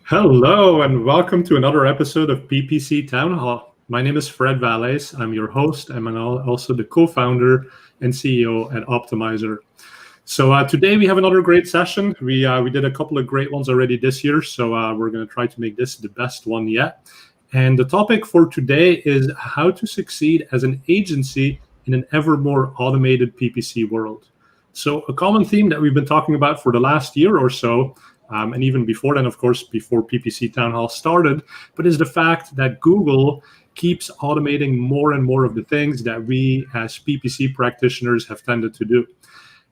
Hello, and welcome to another episode of PPC Town Hall. My name is Fred Valles. I'm your host. I'm also the co-founder and CEO at Optmyzr. So today we have another great session. We did a couple of great ones already this year, so we're going to try to make this the best one yet. And the topic for today is how to succeed as an agency in an ever more automated PPC world. So a common theme that we've been talking about for the last year or so, and even before then, of course, before PPC Town Hall started, but is the fact that Google keeps automating more and more of the things that we as PPC practitioners have tended to do.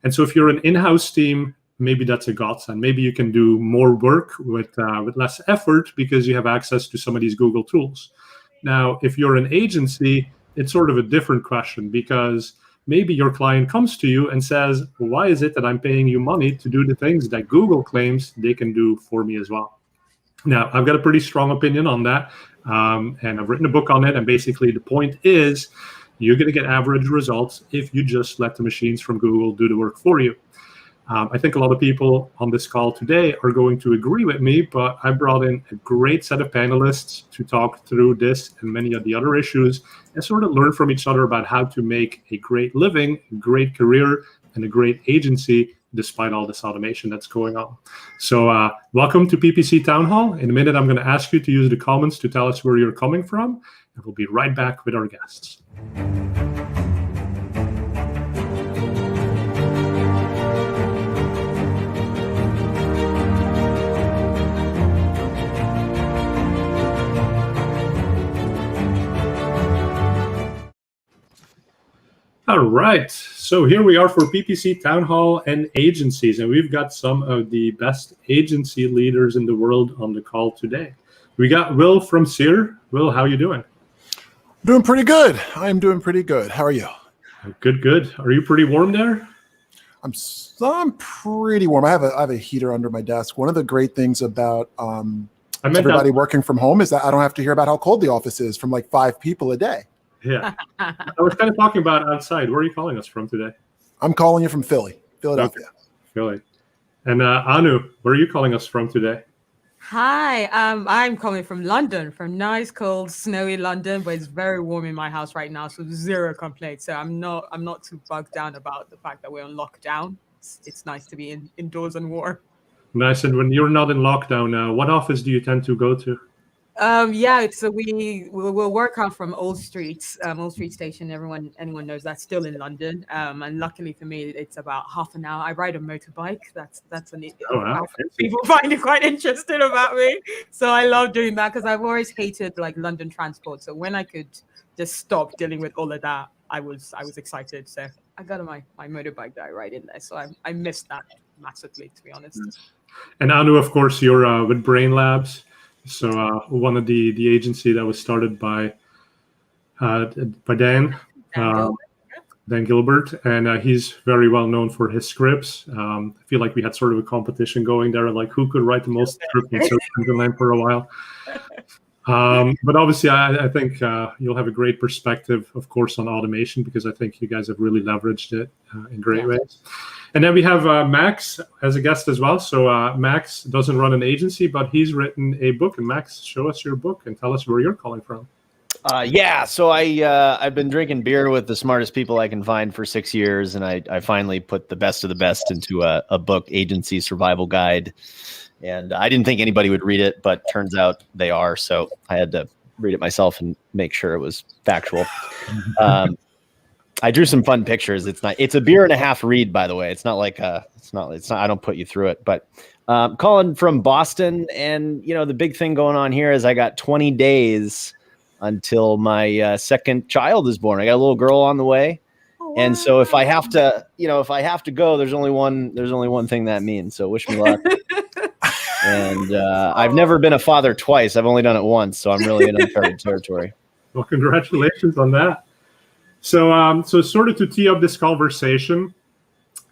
And so if you're an in-house team, maybe that's a godsend. Maybe you can do more work with less effort because you have access to some of these Google tools. Now, if you're an agency, it's sort of a different question because maybe your client comes to you and says, why is it that I'm paying you money to do the things that Google claims they can do for me as well? Now, I've got a pretty strong opinion on that, and I've written a book on it. And basically, the point is you're going to get average results if you just let the machines from Google do the work for you. I think a lot of people on this call today are going to agree with me, but I brought in a great set of panelists to talk through this and many of the other issues and sort of learn from each other about how to make a great living, a great career, and a great agency despite all this automation that's going on. So welcome to PPC Town Hall. In a minute, I'm going to ask you to use the comments to tell us where you're coming from, and we'll be right back with our guests. All right, so here we are for PPC Town Hall and agencies, and we've got some of the best agency leaders in the world on the call today. We got Will from Seer. Will, how are you doing? Doing pretty good. I'm doing pretty good. How are you? Good, good. Are you pretty warm there? I'm pretty warm. I have a heater under my desk. One of the great things about everybody working from home is that I don't have to hear about how cold the office is from like 5 people a day. Yeah. I was kind of talking about outside. Where are you calling us from today? I'm calling you from Philadelphia. Okay. Philly. And Anu, where are you calling us from today? Hi, I'm calling from London, from nice, cold, snowy London, but it's very warm in my house right now, so zero complaints. So I'm not too bugged down about the fact that we're on lockdown. It's nice to be indoors and warm. Nice. And when you're not in lockdown, what office do you tend to go to? So we'll work out from Old Street Station. Anyone knows that's still in London. And luckily for me, it's about half an hour. I ride a motorbike. That's people find it quite interesting about me. So I love doing that because I've always hated like London transport. So when I could just stop dealing with all of that, I was excited. So I got on my motorbike that I ride in there. So I missed that massively, to be honest. And Anu, of course, you're with Brainlabs. So one of the agency that was started by Dan Gilbert, and he's very well known for his scripts. I feel like we had sort of a competition going there, like who could write the most scripts in search engine land for a while. But obviously, I think you'll have a great perspective, of course, on automation because I think you guys have really leveraged it in great ways. And then we have Max as a guest as well. So Max doesn't run an agency, but he's written a book. And Max, show us your book and tell us where you're calling from. So I've been drinking beer with the smartest people I can find for 6 years, and I finally put the best of the best into a book, Agency Survival Guide. And I didn't think anybody would read it, but turns out they are. So I had to read it myself and make sure it was factual. I drew some fun pictures. It's a beer and a half read, by the way. It's not I don't put you through it, but calling from Boston, and the big thing going on here is I got 20 days until my second child is born. I got a little girl on the way. Oh, wow. And so if I have to go, there's only one thing that means. So wish me luck. And I've never been a father twice. I've only done it once. So I'm really in uncharted territory. Well, congratulations on that. So sort of to tee up this conversation,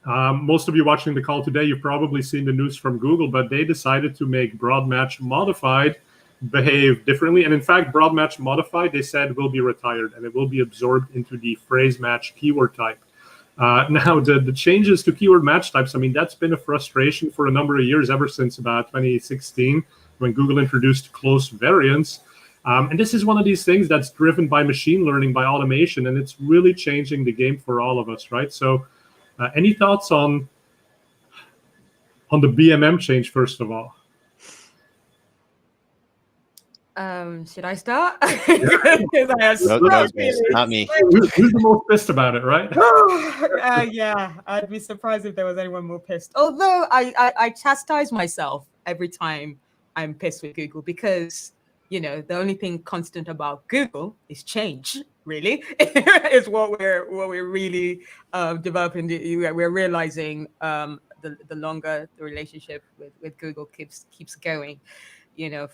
most of you watching the call today, you've probably seen the news from Google, but they decided to make broad match modified behave differently. And in fact, broad match modified, they said, will be retired and it will be absorbed into the phrase match keyword type. Now, the changes to keyword match types, I mean, that's been a frustration for a number of years, ever since about 2016, when Google introduced close variants. And this is one of these things that's driven by machine learning, by automation, and it's really changing the game for all of us, right? So any thoughts on the BMM change, first of all? Should I start? Yeah. Not me. Who's the most pissed about it, right? Yeah, I'd be surprised if there was anyone more pissed. Although I chastise myself every time I'm pissed with Google, because the only thing constant about Google is change. Really, is what we're really developing. We're realizing the longer the relationship with Google keeps going.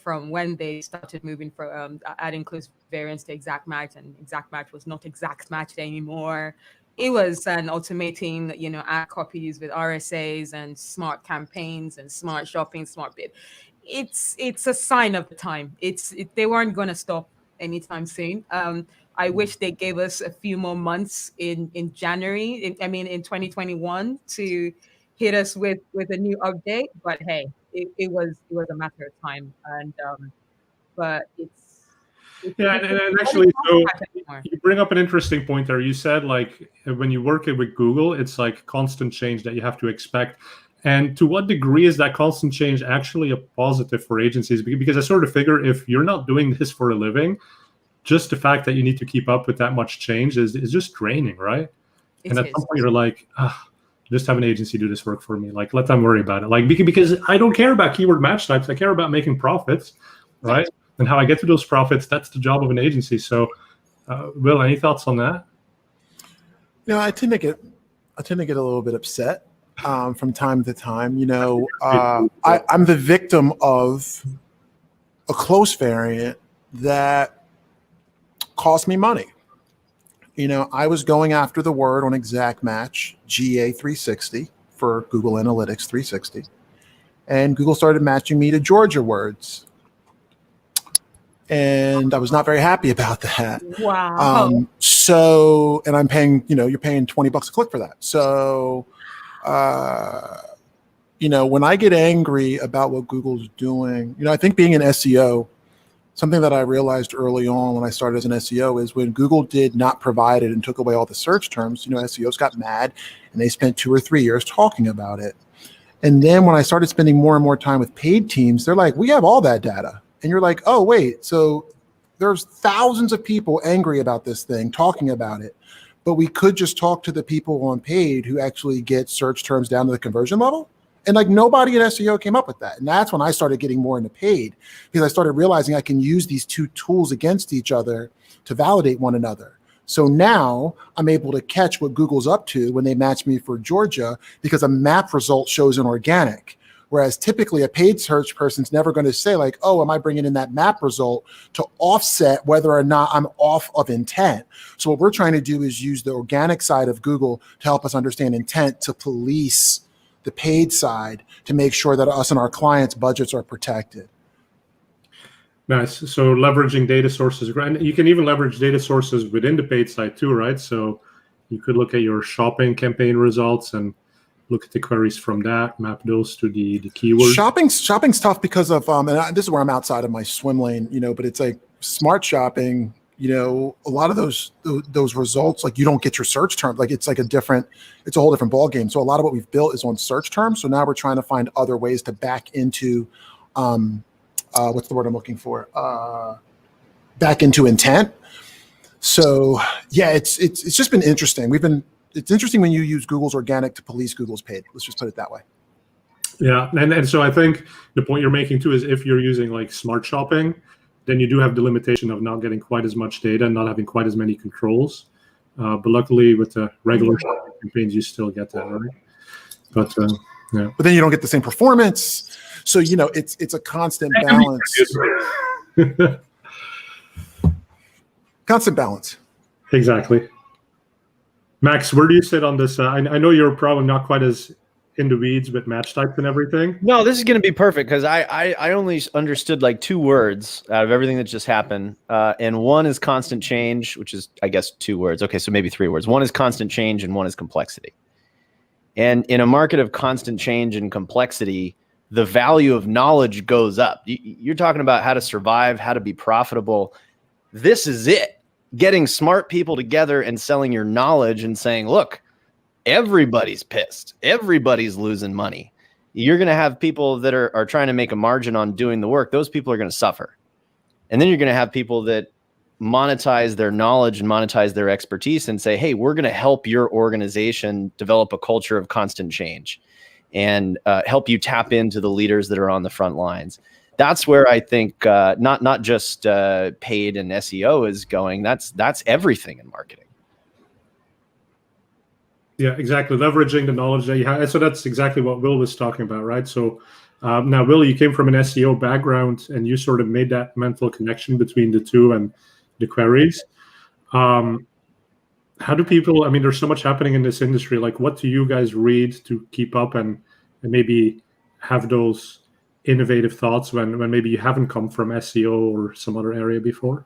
From when they started moving from adding close variants to exact match, and exact match was not exact match anymore. It was an automating, ad copies with RSAs and smart campaigns and smart shopping, smart bid. It's a sign of the time. They weren't going to stop anytime soon. I wish they gave us a few more months in January. In 2021 to hit us with a new update. But hey, it was a matter of time. And but it's and actually, so you bring up an interesting point there. You said, like, when you work with Google, it's like constant change that you have to expect. And to what degree is that constant change actually a positive for agencies? Because I sort of figure if you're not doing this for a living, just the fact that you need to keep up with that much change is just draining, right? And at some point you're like, just have an agency do this work for me. Like, let them worry about it. Like, because I don't care about keyword match types. I care about making profits, right? And how I get to those profits, that's the job of an agency. So, Will, any thoughts on that? I tend to get a little bit upset from time to time. I'm the victim of a close variant that cost me money. I was going after the word on exact match, GA360 for Google Analytics 360. And Google started matching me to Georgia words. And I was not very happy about that. Wow. And I'm paying, you're paying $20 a click for that. So, when I get angry about what Google's doing, I think being an SEO, something that I realized early on when I started as an SEO is when Google did not provide it and took away all the search terms, SEOs got mad and they spent 2 or 3 years talking about it. And then when I started spending more and more time with paid teams, they're like, we have all that data. And you're like, oh, wait, so there's thousands of people angry about this thing, talking about it. But we could just talk to the people on paid who actually get search terms down to the conversion level. And like nobody in SEO came up with that. And that's when I started getting more into paid, because I started realizing I can use these two tools against each other to validate one another. So now I'm able to catch what Google's up to when they match me for Georgia, because a map result shows an organic. Whereas typically a paid search person's never going to say like, oh, am I bringing in that map result to offset whether or not I'm off of intent? So what we're trying to do is use the organic side of Google to help us understand intent, to police the paid side, to make sure that us and our clients' budgets are protected. Nice. So leveraging data sources, and you can even leverage data sources within the paid side too, right? So you could look at your shopping campaign results and look at the queries from that, map those to the keywords. Shopping's tough because of, and this is where I'm outside of my swim lane, but it's like smart shopping, a lot of those results, like you don't get your search term, like it's a whole different ball game. So a lot of what we've built is on search terms. So now we're trying to find other ways to back into, what's the word I'm looking for? Back into intent. So yeah, it's just been interesting. It's interesting when you use Google's organic to police Google's paid. Let's just put it that way. Yeah, and so I think the point you're making too is if you're using like smart shopping, then you do have the limitation of not getting quite as much data and not having quite as many controls. But luckily with the regular shopping campaigns, you still get that, right? But yeah. But then you don't get the same performance. So, it's a constant balance. Constant balance. Exactly. Max, where do you sit on this? I know you're probably not quite as in the weeds with match types and everything. No, this is going to be perfect because I only understood like 2 words out of everything that just happened. And one is constant change, which is, I guess, 2 words. Okay, so maybe 3 words. One is constant change and one is complexity. And in a market of constant change and complexity, the value of knowledge goes up. You're talking about how to survive, how to be profitable. This is it. Getting smart people together and selling your knowledge and saying, look, everybody's pissed. Everybody's losing money. You're going to have people that are trying to make a margin on doing the work. Those people are going to suffer. And then you're going to have people that monetize their knowledge and monetize their expertise and say, hey, we're going to help your organization develop a culture of constant change and help you tap into the leaders that are on the front lines. That's where I think not just paid and SEO is going. That's everything in marketing. Yeah, exactly. Leveraging the knowledge that you have. So that's exactly what Will was talking about, right? So now, Will, you came from an SEO background and you sort of made that mental connection between the two and the queries. How do people, I mean, there's so much happening in this industry. Like, what do you guys read to keep up and maybe have those innovative thoughts when maybe you haven't come from SEO or some other area before?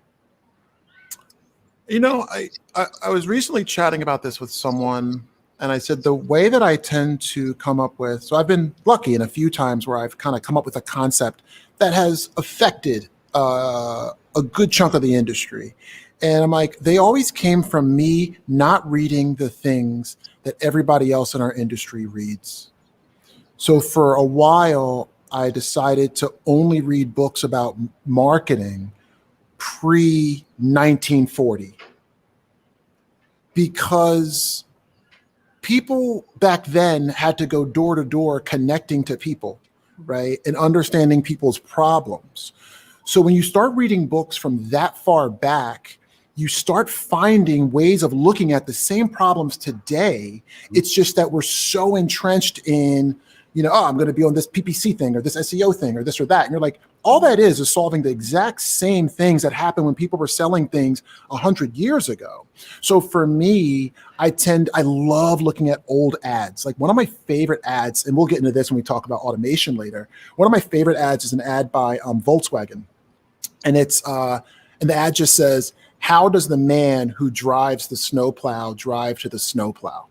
You know, I was recently chatting about this with someone, and I said the way that I tend to come up with, so I've been lucky in a few times where I've kind of come up with a concept that has affected a good chunk of the industry. And I'm like, they always came from me not reading the things that everybody else in our industry reads. So for a while, I decided to only read books about marketing pre-1940 because people back then had to go door to door connecting to people, right? And understanding people's problems. So when you start reading books from that far back, you start finding ways of looking at the same problems today. It's just that we're so entrenched in, oh, I'm going to be on this PPC thing or this SEO thing or this or that. And you're like, all that is solving the exact same things that happened when people were selling things 100 years ago. So for me, I love looking at old ads. Like one of my favorite ads, and we'll get into this when we talk about automation later. One of my favorite ads is an ad by Volkswagen. And and the ad just says, how does the man who drives the snowplow drive to the snowplow?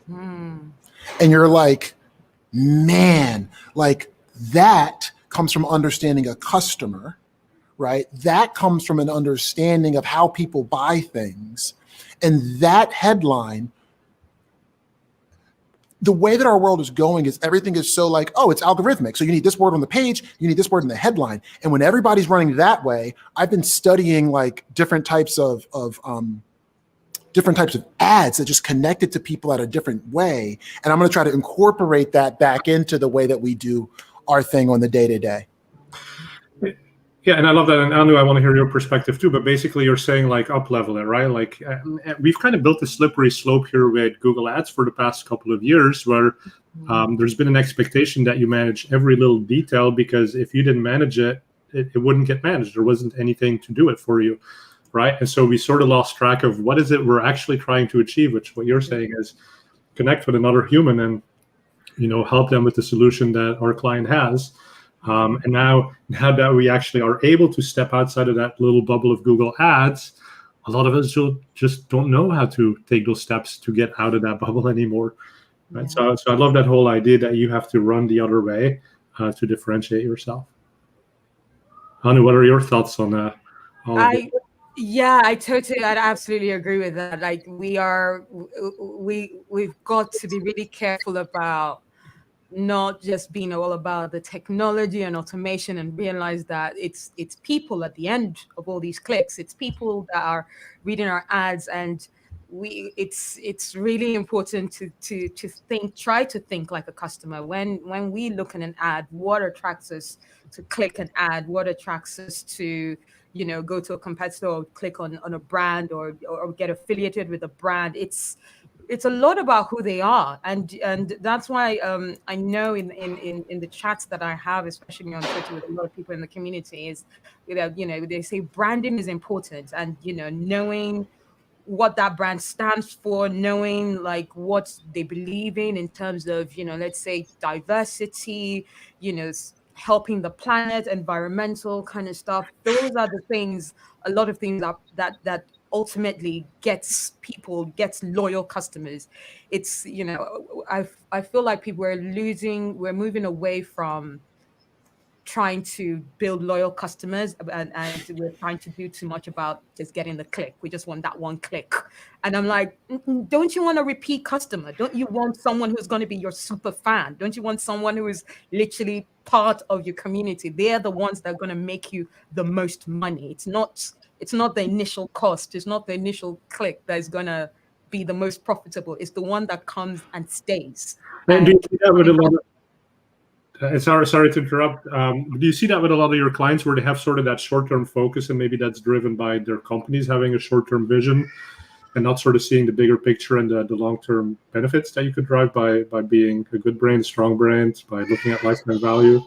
And you're like, man, like that comes from understanding a customer, right? That comes from an understanding of how people buy things. And that headline, the way that our world is going is everything is so like, oh, it's algorithmic. So you need this word on the page, you need this word in the headline. And when everybody's running that way, I've been studying like different types of ads that just connect it to people at a different way. And I'm going to try to incorporate that back into the way that we do our thing on the day-to-day. Yeah, and I love that. And Anu, I want to hear your perspective too. But basically, you're saying like up level it, right? Like we've kind of built a slippery slope here with Google Ads for the past couple of years, where there's been an expectation that you manage every little detail, because if you didn't manage it, it wouldn't get managed. There wasn't anything to do it for you, right? And so we sort of lost track of what is it we're actually trying to achieve, which what you're saying is connect with another human and help them with the solution that our client has. And now that we actually are able to step outside of that little bubble of Google Ads, a lot of us just don't know how to take those steps to get out of that bubble anymore. Right? Yeah. So I love that whole idea that you have to run the other way to differentiate yourself. Anu, what are your thoughts on that? Yeah, I absolutely agree with that. Like we've got to be really careful about not just being all about the technology and automation, and realize that it's people at the end of all these clicks. It's people that are reading our ads, and it's really important to try to think like a customer. When we look at an ad, what attracts us to click an ad? What attracts us to go to a competitor or click on a brand or get affiliated with a brand? It's a lot about who they are, and that's why I know in the chats that I have, especially on Twitter with a lot of people in the community, is they say branding is important, and knowing what that brand stands for, knowing like what they believe in terms of let's say diversity, helping the planet, environmental kind of stuff. Those are the things, a lot of things that ultimately gets loyal customers. It's, I feel like we're moving away from trying to build loyal customers, and we're trying to do too much about just getting the click. We just want that one click. And I'm like, don't you want a repeat customer? Don't you want someone who's going to be your super fan? Don't you want someone who is literally part of your community? They're the ones that are going to make you the most money. It's not the initial cost. It's not the initial click that is going to be the most profitable. It's the one that comes and stays. And do you see that with a lot of, sorry to interrupt. Do you see that with a lot of your clients where they have sort of that short-term focus, and maybe that's driven by their companies having a short-term vision and not sort of seeing the bigger picture and the long-term benefits that you could drive by being a good brand, strong brand, by looking at lifetime value?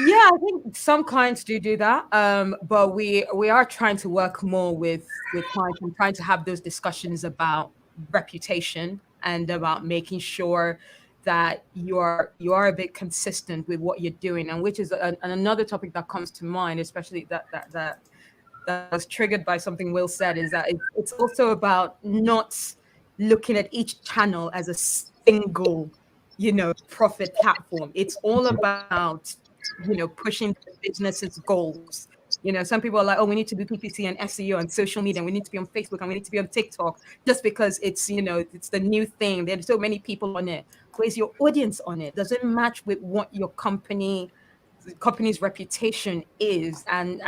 Yeah, I think some clients do that, but we are trying to work more with clients and trying to have those discussions about reputation and about making sure that you are a bit consistent with what you're doing, and which is another topic that comes to mind, especially that was triggered by something Will said, is that it's also about not looking at each channel as a single, profit platform. It's all about pushing the business's goals. Some people are like, oh, we need to do PPC and SEO and social media, and we need to be on Facebook, and we need to be on TikTok, just because it's, it's the new thing. There's so many people on it. Where's your audience on it? Does it match with what your company's reputation is, and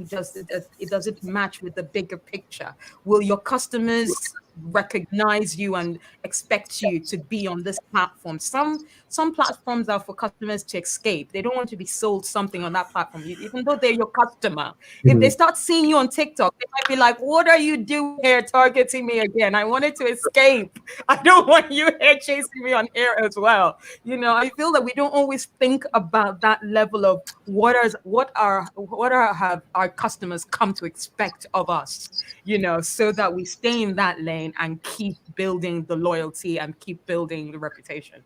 does it match with the bigger picture? Will your customers recognize you and expect you to be on this platform? Some platforms are for customers to escape. They don't want to be sold something on that platform, even though they're your customer. If they start seeing you on TikTok, they might be like, what are you doing here targeting me again? I wanted to escape. I don't want you here chasing me on here as well. I feel that we don't always think about that level of what have our customers come to expect of us, so that we stay in that lane and keep building the loyalty and keep building the reputation.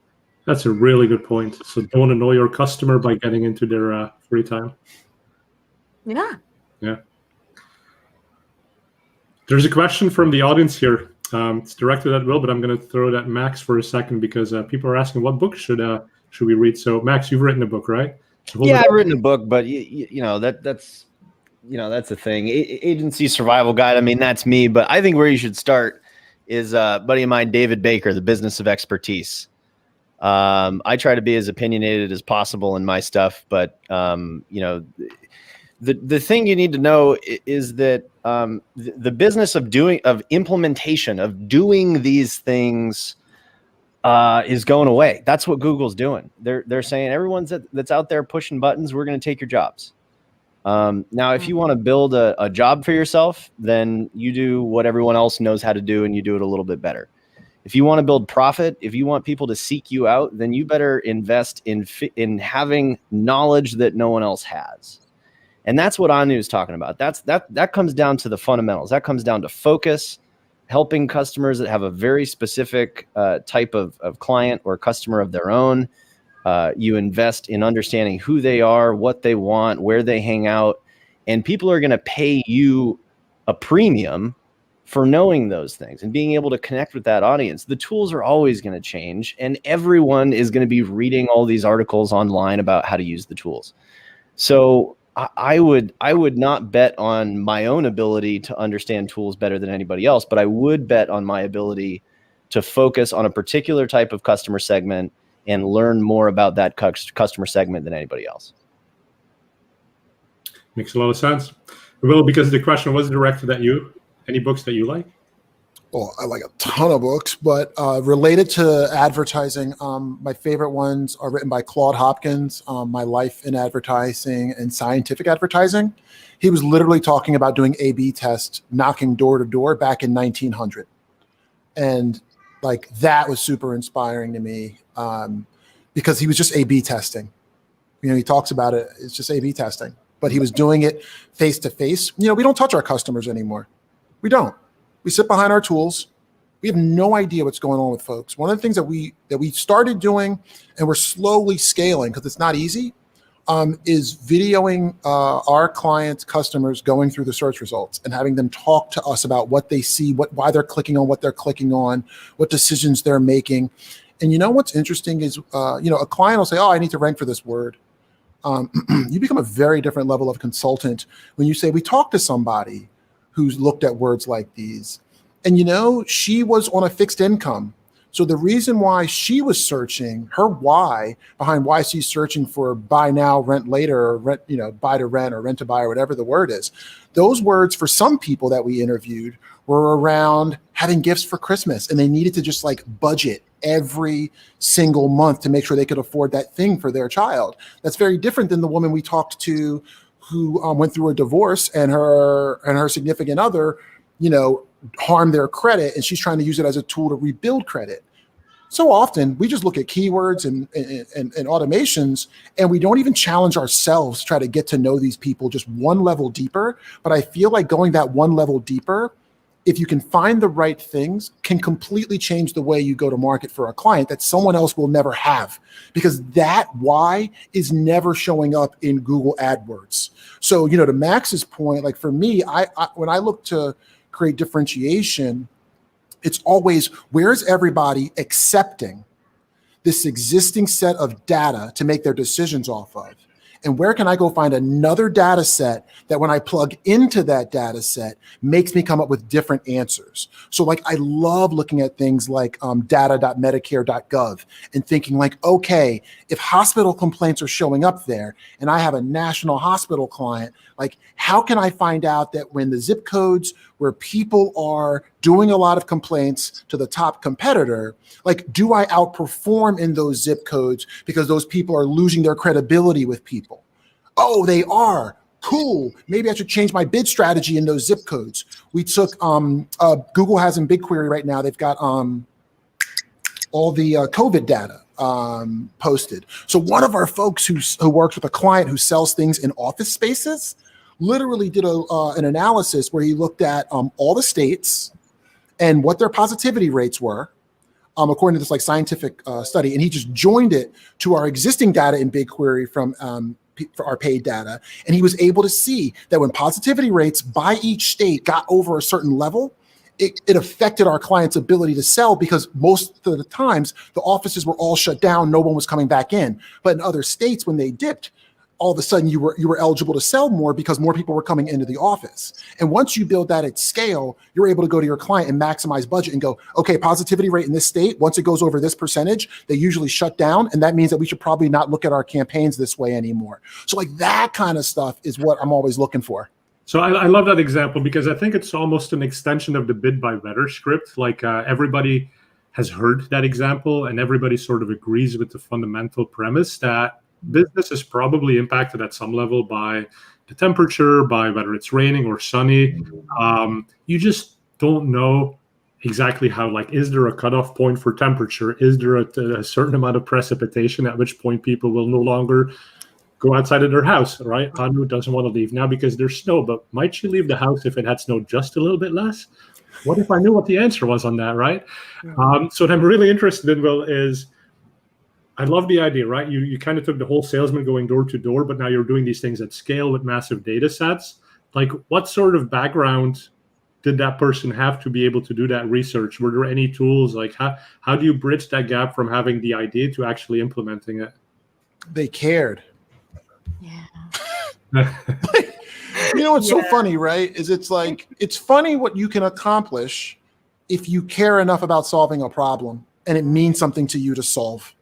That's a really good point. So don't annoy your customer by getting into their free time. Yeah. There's a question from the audience here. It's directed at Will, but I'm going to throw it at Max for a second, because people are asking what book should we read. So Max, you've written a book, right? So yeah, I've written a book, but that's the thing. Agency Survival Guide. I mean, that's me, but I think where you should start is a buddy of mine, David Baker, The Business of Expertise. I try to be as opinionated as possible in my stuff, but the thing you need to know is that the business of implementation of doing these things is going away. That's what Google's doing. They're saying everyone's that's out there pushing buttons, we're going to take your jobs. Now, if you want to build a job for yourself, then you do what everyone else knows how to do, and you do it a little bit better. If you want to build profit, if you want people to seek you out, then you better invest in having knowledge that no one else has. And that's what Anu is talking about. That comes down to the fundamentals. That comes down to focus, helping customers that have a very specific type of client or customer of their own. You invest in understanding who they are, what they want, where they hang out, and people are going to pay you a premium for knowing those things and being able to connect with that audience. The tools are always going to change, and everyone is going to be reading all these articles online about how to use the tools. So I would not bet on my own ability to understand tools better than anybody else, but I would bet on my ability to focus on a particular type of customer segment and learn more about that customer segment than anybody else. Makes a lot of sense. Well, because the question was directed at you, any books that you like? Well, I like a ton of books, but related to advertising, my favorite ones are written by Claude Hopkins, My Life in Advertising and Scientific Advertising. He was literally talking about doing A/B tests, knocking door to door back in 1900. And like that was super inspiring to me because he was just A/B testing. He talks about it. It's just A/B testing, but he was doing it face to face. We don't touch our customers anymore. We don't. We sit behind our tools. We have no idea what's going on with folks. One of the things that we started doing, and we're slowly scaling because it's not easy, is videoing our clients, customers going through the search results and having them talk to us about what they see, why they're clicking on what they're clicking on, what decisions they're making. And what's interesting is, a client will say, oh, I need to rank for this word. You become a very different level of consultant when you say, we talked to somebody who's looked at words like these. And, she was on a fixed income. So the reason why she was searching, her why behind why she's searching for buy now, rent later, or rent, buy to rent or rent to buy or whatever the word is, those words for some people that we interviewed were around having gifts for Christmas, and they needed to just budget every single month to make sure they could afford that thing for their child. That's very different than the woman we talked to who went through a divorce and her significant other, harm their credit, and she's trying to use it as a tool to rebuild credit. So often we just look at keywords and automations, and we don't even challenge ourselves to try to get to know these people just one level deeper. But I feel like going that one level deeper, if you can find the right things, can completely change the way you go to market for a client that someone else will never have, because that why is never showing up in Google AdWords. So, to Max's point, for me, I when I look to create differentiation, it's always, where's everybody accepting this existing set of data to make their decisions off of? And where can I go find another data set that when I plug into that data set makes me come up with different answers? So I love looking at things like data.medicare.gov and thinking okay, if hospital complaints are showing up there and I have a national hospital client, how can I find out that when the zip codes where people are doing a lot of complaints to the top competitor, do I outperform in those zip codes because those people are losing their credibility with people? Oh, they are. Cool. Maybe I should change my bid strategy in those zip codes. We took, Google has in BigQuery right now, they've got all the COVID data posted. So one of our folks who works with a client who sells things in office spaces literally did an analysis where he looked at all the states and what their positivity rates were, according to this scientific study, and he just joined it to our existing data in BigQuery for our paid data, and he was able to see that when positivity rates by each state got over a certain level, it affected our clients' ability to sell, because most of the times the offices were all shut down, no one was coming back in. But in other states, when they dipped, all of a sudden you were eligible to sell more because more people were coming into the office. And once you build that at scale, you're able to go to your client and maximize budget and go, okay, positivity rate in this state, once it goes over this percentage, they usually shut down. And that means that we should probably not look at our campaigns this way anymore. So that kind of stuff is what I'm always looking for. So I love that example, because I think it's almost an extension of the bid by better script. Everybody has heard that example, and everybody sort of agrees with the fundamental premise that business is probably impacted at some level by the temperature, by whether it's raining or sunny. You just don't know exactly how, is there a cutoff point for temperature? Is there a certain amount of precipitation at which point people will no longer go outside of their house, right? Anu doesn't want to leave now because there's snow, but might she leave the house if it had snowed just a little bit less? What if I knew what the answer was on that, right? So what I'm really interested in, Will, is I love the idea, right? You kind of took the whole salesman going door to door, but now you're doing these things at scale with massive data sets. What sort of background did that person have to be able to do that research? Were there any tools? How do you bridge that gap from having the idea to actually implementing it? They cared. Yeah. What's so funny, right? Is it's funny what you can accomplish if you care enough about solving a problem and it means something to you to solve.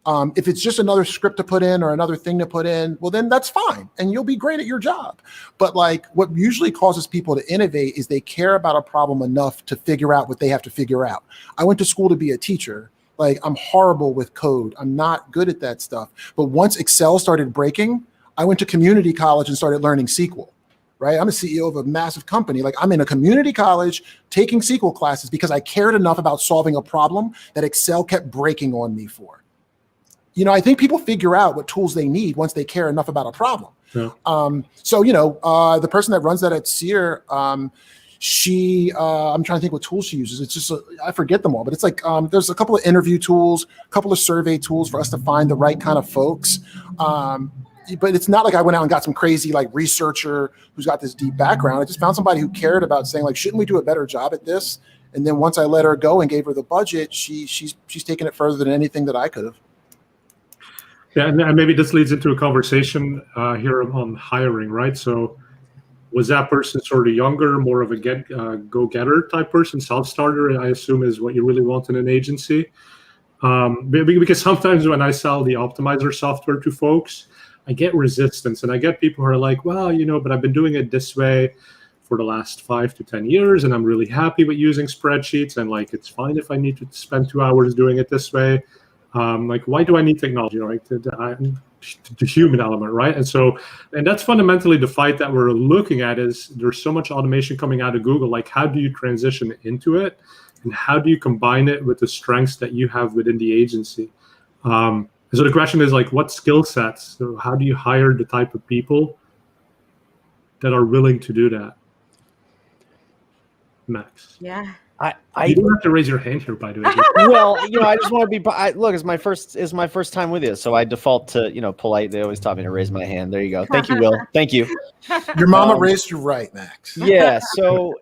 If it's just another script to put in or another thing to put in, well, then that's fine. And you'll be great at your job. But what usually causes people to innovate is they care about a problem enough to figure out what they have to figure out. I went to school to be a teacher. I'm horrible with code. I'm not good at that stuff. But once Excel started breaking, I went to community college and started learning SQL. Right? I'm a CEO of a massive company. I'm in a community college taking SQL classes because I cared enough about solving a problem that Excel kept breaking on me for. I think people figure out what tools they need once they care enough about a problem. Yeah. The person that runs that at Seer, she, I'm trying to think what tools she uses. It's just, I forget them all, but it's there's a couple of interview tools, a couple of survey tools for us to find the right kind of folks. but it's not like I went out and got some crazy like researcher who's got this deep background. I just found somebody who cared about saying like, shouldn't we do a better job at this? And then once I let her go and gave her the budget, she's taken it further than anything that I could have. Yeah, and maybe this leads into a conversation here on hiring, right? So was that person sort of younger, more of a go-getter type person, self-starter, I assume is what you really want in an agency? Because sometimes when I sell the Optmyzr software to folks, I get resistance, and I get people who are like, well, but I've been doing it this way for the last 5 to 10 years, and I'm really happy with using spreadsheets, and like, it's fine if I need to spend 2 hours doing it this way. Like, why do I need technology, right? The human element, right? And that's fundamentally the fight that we're looking at. Is there's so much automation coming out of Google, like how do you transition into it, and how do you combine it with the strengths that you have within the agency? So the question is like, what skill sets? So how do you hire the type of people that are willing to do that? Max. Yeah. You don't have to raise your hand here, by the way. Well, I just want to be. Look, it's my first time with you, so I default to polite. They always taught me to raise my hand. There you go. Thank you, Will. Thank you. Your mama raised you right, Max. Yeah. So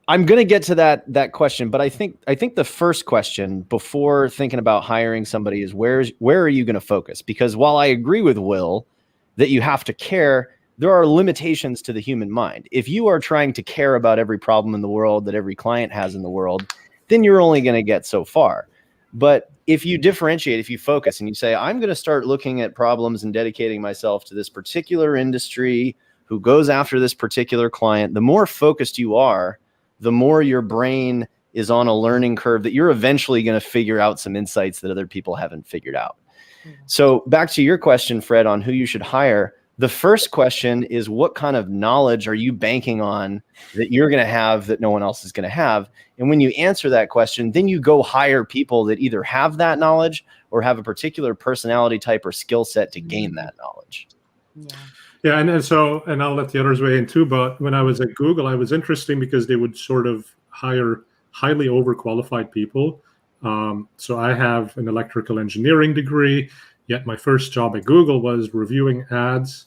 I'm gonna get to that question, but I think the first question before thinking about hiring somebody is where are you going to focus? Because while I agree with Will that you have to care, there are limitations to the human mind. If you are trying to care about every problem in the world that every client has in the world, then you're only going to get so far. But if you differentiate, if you focus and you say, I'm going to start looking at problems and dedicating myself to this particular industry who goes after this particular client, the more focused you are, the more your brain is on a learning curve that you're eventually going to figure out some insights that other people haven't figured out. So back to your question, Fred, on who you should hire. The first question is, what kind of knowledge are you banking on that you're going to have that no one else is going to have? And when you answer that question, then you go hire people that either have that knowledge or have a particular personality type or skill set to gain that knowledge. Yeah, and I'll let the others weigh in too, but when I was at Google, I was interesting because they would sort of hire highly overqualified people. So I have an electrical engineering degree, yet my first job at Google was reviewing ads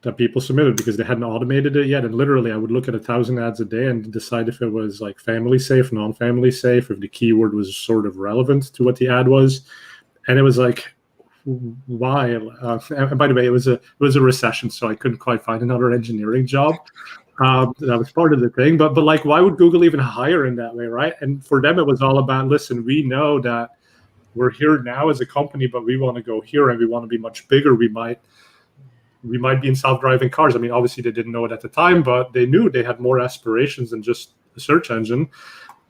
that people submitted because they hadn't automated it yet. And literally I would look at 1,000 ads a day and decide if it was like family safe, non-family safe, if the keyword was sort of relevant to what the ad was. And it was like, why? And by the way, it was a recession, so I couldn't quite find another engineering job. That was part of the thing. But like, why would Google even hire in that way, right? And for them, it was all about, listen, we know that we're here now as a company, but we want to go here and we want to be much bigger. We might be in self-driving cars. I mean, obviously they didn't know it at the time, but they knew they had more aspirations than just a search engine.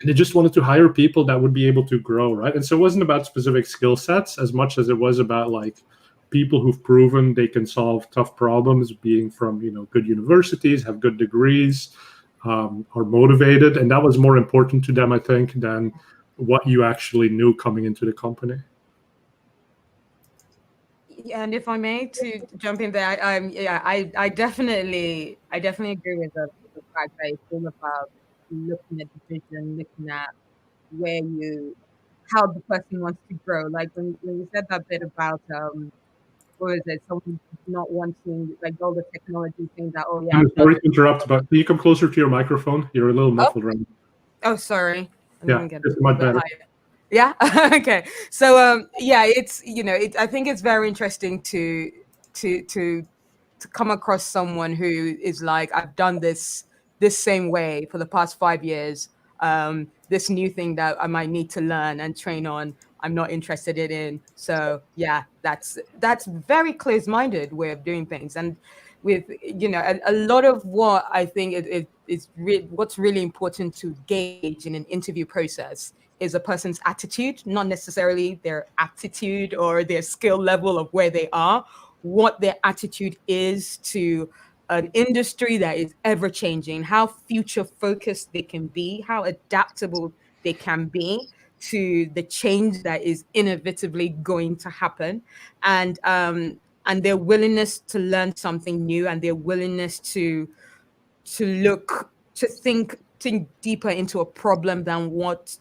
And they just wanted to hire people that would be able to grow, right? And so it wasn't about specific skill sets as much as it was about like people who've proven they can solve tough problems, being from good universities, have good degrees, are motivated, and that was more important to them, I think, than what you actually knew coming into the company. Yeah, and if I may to jump in there, I definitely agree with the fact that it's all about looking at the vision, looking at how the person wants to grow. Like when you said that bit about what is it? Someone not wanting like all the technology things that Sorry to interrupt, but can you come closer to your microphone? You're a little muffled right now. Oh, sorry. It's much better. Yeah. Okay. So it's I think it's very interesting to come across someone who is like, I've done this same way for the past 5 years. This new thing that I might need to learn and train on, I'm not interested in. So yeah, that's very close-minded way of doing things. And with a lot of what I think what's really important to gauge in an interview process is a person's attitude, not necessarily their aptitude or their skill level of where they are, what their attitude is to an industry that is ever changing, how future focused they can be, how adaptable they can be to the change that is inevitably going to happen, and their willingness to learn something new, and their willingness to think deeper into a problem than what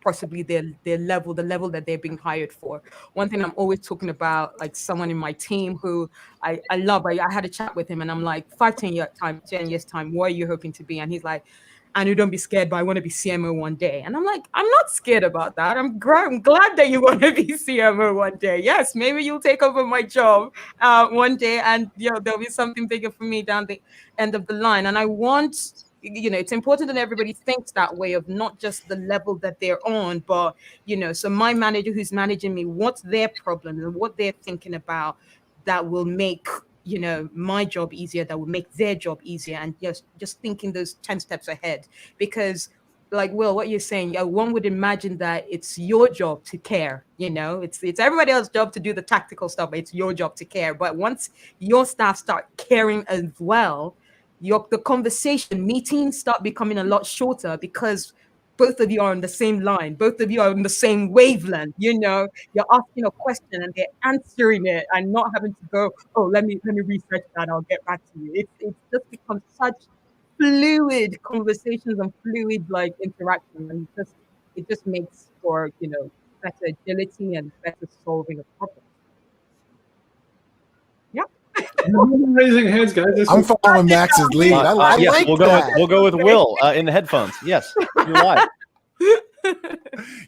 possibly their level, the level that they're being hired for. One thing I'm always talking about, like someone in my team who I love, I had a chat with him and I'm like, 10 years time, what are you hoping to be? And he's like, and you don't be scared, but I want to be CMO one day. And I'm like, I'm not scared about that. I'm glad that you want to be CMO one day. Yes, maybe you'll take over my job one day, and there'll be something bigger for me down the end of the line. And I want, it's important that everybody thinks that way of not just the level that they're on, but so my manager who's managing me, what's their problem and what they're thinking about that will make my job easier, that will make their job easier, and just thinking those 10 steps ahead. Because like Will, what you're saying, one would imagine that it's your job to care, it's everybody else's job to do the tactical stuff, but it's your job to care. But once your staff start caring as well, the conversation meetings start becoming a lot shorter, because both of you are on the same line, both of you are on the same wavelength. You're asking a question and they're answering it, and not having to go, oh, let me research that, I'll get back to you. It's just become such fluid conversations and fluid like interaction, and it just makes for better agility and better solving of problems. Yeah. Raising hands, guys. I'm following Max's lead. I like yes, that. We'll go with Will in the headphones. Yes, you're live.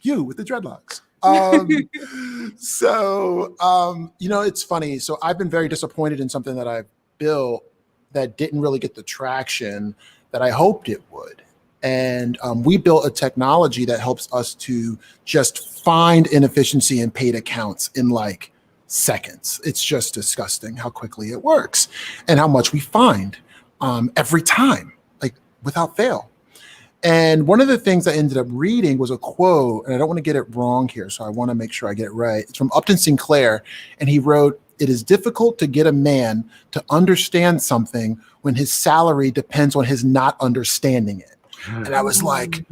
You with the dreadlocks. It's funny. So I've been very disappointed in something that I've built that didn't really get the traction that I hoped it would. And we built a technology that helps us to just find inefficiency in paid accounts in like seconds. It's just disgusting how quickly it works and how much we find every time, like without fail. And one of the things I ended up reading was a quote, and I don't want to get it wrong here, so I want to make sure I get it right. It's from Upton Sinclair, and he wrote, "It is difficult to get a man to understand something when his salary depends on his not understanding it." And I was like,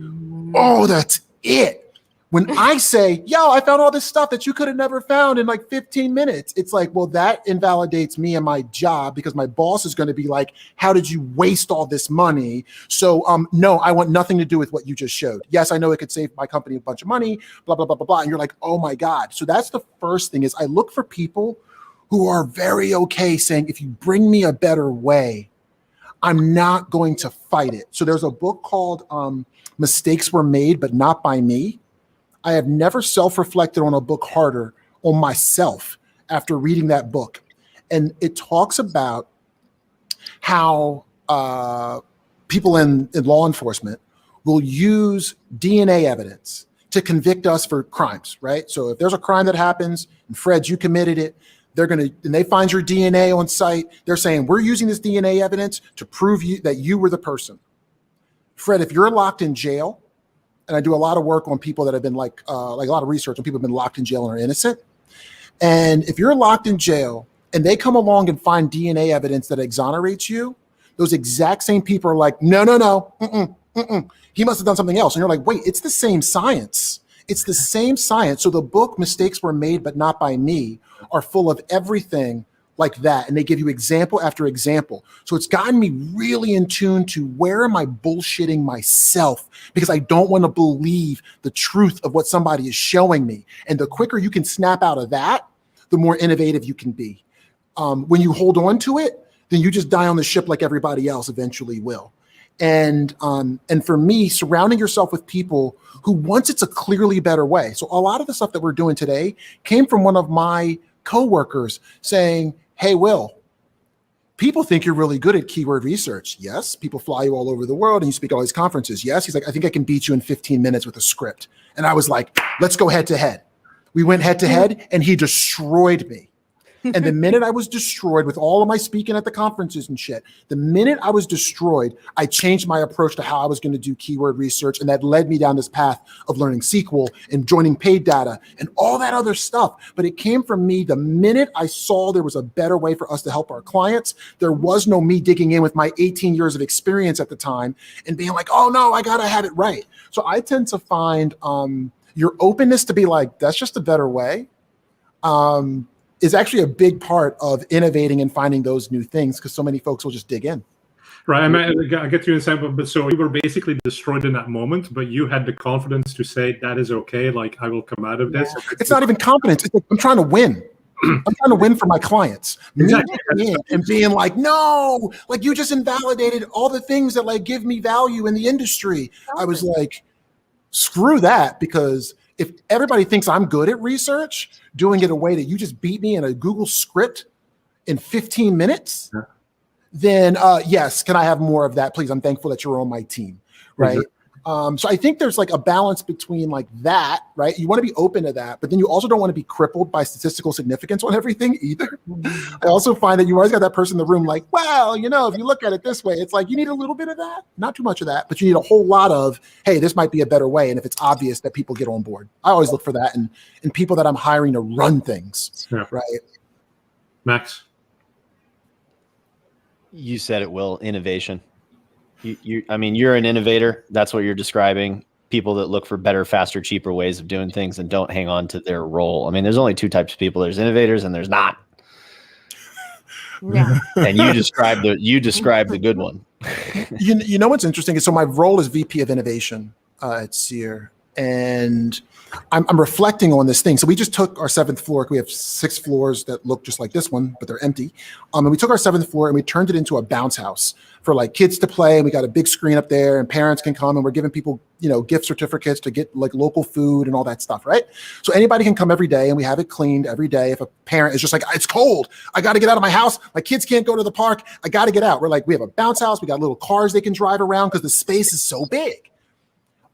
oh, that's it. When I say, yo, I found all this stuff that you could have never found in like 15 minutes. It's like, well, that invalidates me and my job, because my boss is going to be like, how did you waste all this money? So no, I want nothing to do with what you just showed. Yes, I know it could save my company a bunch of money, blah, blah, blah, blah, blah. And you're like, oh my God. So that's the first thing, is I look for people who are very okay saying, if you bring me a better way, I'm not going to fight it. So there's a book called Mistakes Were Made, but Not by Me. I have never self-reflected on a book harder on myself after reading that book. And it talks about how people in law enforcement will use DNA evidence to convict us for crimes, right? So if there's a crime that happens and Fred, you committed it, and they find your DNA on site, they're saying, we're using this DNA evidence to prove that you were the person. Fred, if you're locked in jail, and I do a lot of work on people that have been like a lot of research on people who have been locked in jail and are innocent. And if you're locked in jail and they come along and find DNA evidence that exonerates you, those exact same people are like, no, he must have done something else. And you're like, wait, it's the same science. It's the same science. So the book Mistakes Were Made, but Not by Me are full of everything like that. And they give you example after example. So it's gotten me really in tune to where am I bullshitting myself, because I don't want to believe the truth of what somebody is showing me. And the quicker you can snap out of that, the more innovative you can be. When you hold on to it, then you just die on the ship like everybody else eventually will. And for me, surrounding yourself with people who wants it's a clearly better way. So a lot of the stuff that we're doing today came from one of my coworkers saying, hey, Will, people think you're really good at keyword research. Yes. People fly you all over the world and you speak at all these conferences. Yes. He's like, I think I can beat you in 15 minutes with a script. And I was like, let's go head to head. We went head to head and he destroyed me. And the minute I was destroyed with all of my speaking at the conferences and shit, the minute I was destroyed, I changed my approach to how I was going to do keyword research. And that led me down this path of learning SQL and joining paid data and all that other stuff. But it came from me the minute I saw there was a better way for us to help our clients. There was no me digging in with my 18 years of experience at the time and being like, oh no, I got to have it right. So I tend to find your openness to be like, that's just a better way. Is actually a big part of innovating and finding those new things, because so many folks will just dig in. Right. I mean, I get you in a second, but so you were basically destroyed in that moment, but you had the confidence to say that is okay. Like, I will come out of this. It's not even confidence. It's like, I'm trying to win. I'm trying to win for my clients. Exactly. Me and being like, no, like you just invalidated all the things that like give me value in the industry. I was like, screw that, because if everybody thinks I'm good at research, doing it a way that you just beat me in a Google script in 15 minutes, then yes, can I have more of that, please? I'm thankful that you're on my team, right? So I think there's like a balance between like that, right? You want to be open to that, but then you also don't want to be crippled by statistical significance on everything either. I also find that you always got that person in the room like, well, you know, if you look at it this way, it's like you need a little bit of that, not too much of that, but you need a whole lot of, hey, this might be a better way. And if it's obvious that people get on board, I always look for that in people that I'm hiring to run things, right? Max? You said it, Will. Innovation. I mean, you're an innovator. That's what you're describing. People that look for better, faster, cheaper ways of doing things and don't hang on to their role. I mean, there's only two types of people. There's innovators and there's not. Yeah. And you described the good one. You know what's interesting is, so my role is VP of Innovation at Seer, and I'm reflecting on this thing. So we just took our 7th floor. We have 6 floors that look just like this one, but they're empty. And we took our 7th floor and we turned it into a bounce house for like kids to play. And we got a big screen up there and parents can come, and we're giving people, you know, gift certificates to get like local food and all that stuff, right? So anybody can come every day, and we have it cleaned every day. If a parent is just like, it's cold, I got to get out of my house, my kids can't go to the park, I got to get out. We're like, we have a bounce house. We got little cars they can drive around because the space is so big.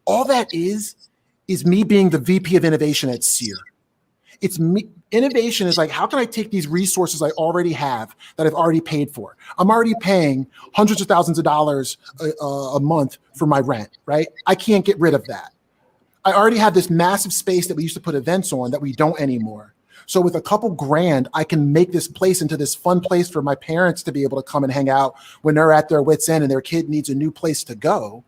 All that is me being the VP of Innovation at Seer. It's me. Innovation is like, how can I take these resources I already have that I've already paid for? I'm already paying hundreds of thousands of dollars a month for my rent, right? I can't get rid of that. I already have this massive space that we used to put events on that we don't anymore. So with a couple grand, I can make this place into this fun place for my parents to be able to come and hang out when they're at their wits' end and their kid needs a new place to go.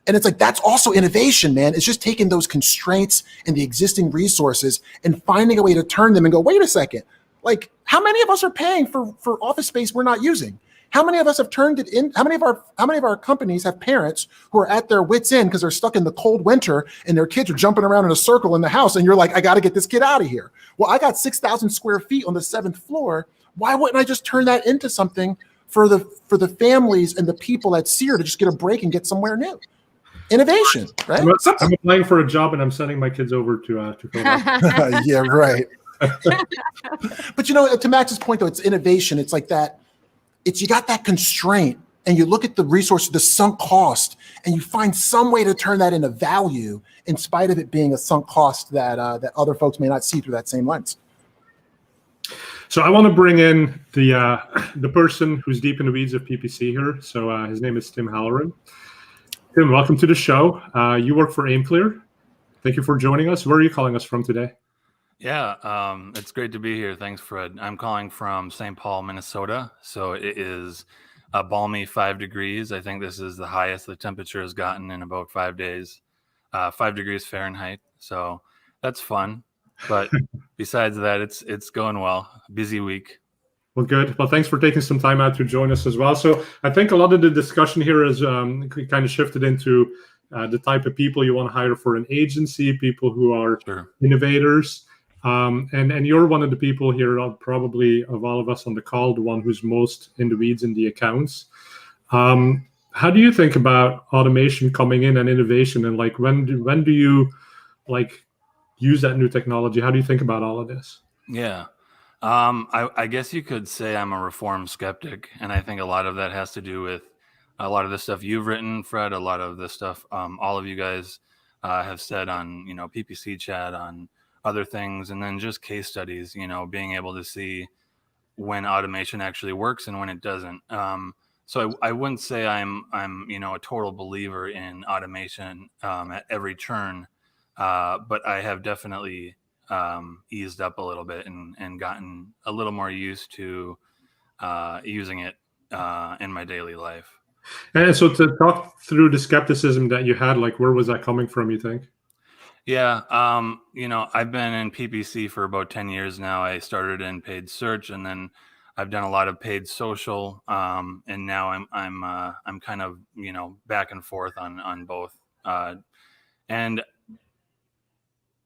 And it's like, that's also innovation, man. It's just taking those constraints and the existing resources and finding a way to turn them and go, wait a second, like how many of us are paying for office space we're not using? How many of us have turned it in? How many of our companies have parents who are at their wits' end because they're stuck in the cold winter and their kids are jumping around in a circle in the house, and you're like, I got to get this kid out of here. Well, I got 6,000 square feet on the 7th floor. Why wouldn't I just turn that into something for the families and the people at Seer to just get a break and get somewhere new? Innovation, right? I'm applying for a job and I'm sending my kids over to Philadelphia. Yeah, right. But you know, to Max's point though, it's innovation. It's like that. It's, you got that constraint and you look at the resource, the sunk cost, and you find some way to turn that into value in spite of it being a sunk cost that other folks may not see through that same lens. So I want to bring in the person who's deep in the weeds of PPC here. So his name is Tim Halloran. Tim, welcome to the show. You work for Aimclear. Thank you for joining us. Where are you calling us from today? Yeah, it's great to be here. Thanks, Fred. I'm calling from St. Paul, Minnesota. So it is a balmy 5 degrees. I think this is the highest the temperature has gotten in about 5 days, 5 degrees Fahrenheit. So that's fun. But besides that, it's going well. Busy week. Well, good. Well, thanks for taking some time out to join us as well. So I think a lot of the discussion here is kind of shifted into the type of people you want to hire for an agency, people who are innovators. And you're one of the people here, probably of all of us on the call, the one who's most in the weeds in the accounts. How do you think about automation coming in and innovation? And like, when do you like use that new technology? How do you think about all of this? Yeah. I guess you could say I'm a reform skeptic, and I think a lot of that has to do with a lot of the stuff you've written, Fred, a lot of the stuff all of you guys have said on, PPC chat, on other things, and then just case studies, being able to see when automation actually works and when it doesn't. So I wouldn't say I'm a total believer in automation at every turn, but I have definitely eased up a little bit and gotten a little more used to using it in my daily life. And so to talk through the skepticism that you had, like, where was that coming from, you think? Yeah. I've been in PPC for about 10 years now. I started in paid search, and then I've done a lot of paid social, and now I'm kind of, you know, back and forth on both. And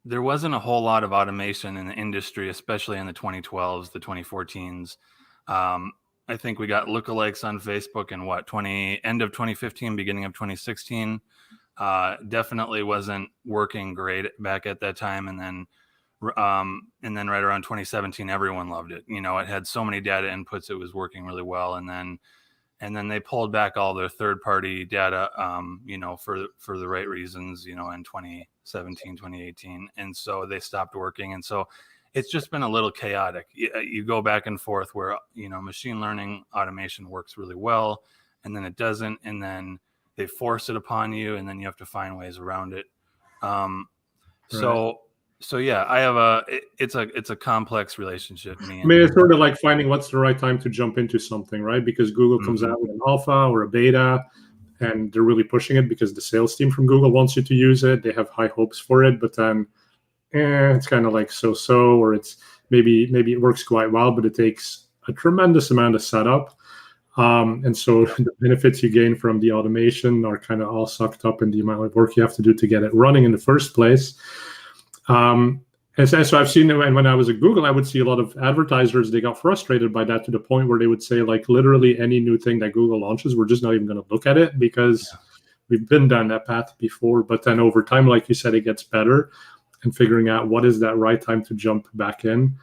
there wasn't a whole lot of automation in the industry, especially in the 2012s, the 2014s. I think we got lookalikes on Facebook in end of 2015, beginning of 2016. Definitely wasn't working great back at that time. And then right around 2017, everyone loved it. You know, it had so many data inputs, it was working really well. And then they pulled back all their third-party data, you know, for the right reasons, you know, in 2017, 2018. And so they stopped working. And so it's just been a little chaotic. You go back and forth where, you know, machine learning automation works really well, and then it doesn't. And then they force it upon you, and then you have to find ways around it. So yeah, it's a complex relationship. I mean, it's sort of like finding what's the right time to jump into something, right? Because Google comes out with an alpha or a beta, and they're really pushing it because the sales team from Google wants you to use it. They have high hopes for it, but then it's kind of like so-so, or it's maybe it works quite well, but it takes a tremendous amount of setup. And so the benefits you gain from the automation are kind of all sucked up in the amount of work you have to do to get it running in the first place. And so I've seen it, and when I was at Google, I would see a lot of advertisers, they got frustrated by that to the point where they would say, like, literally any new thing that Google launches, we're just not even going to look at it because we've been down that path before. But then over time, like you said, it gets better, and figuring out what is that right time to jump back in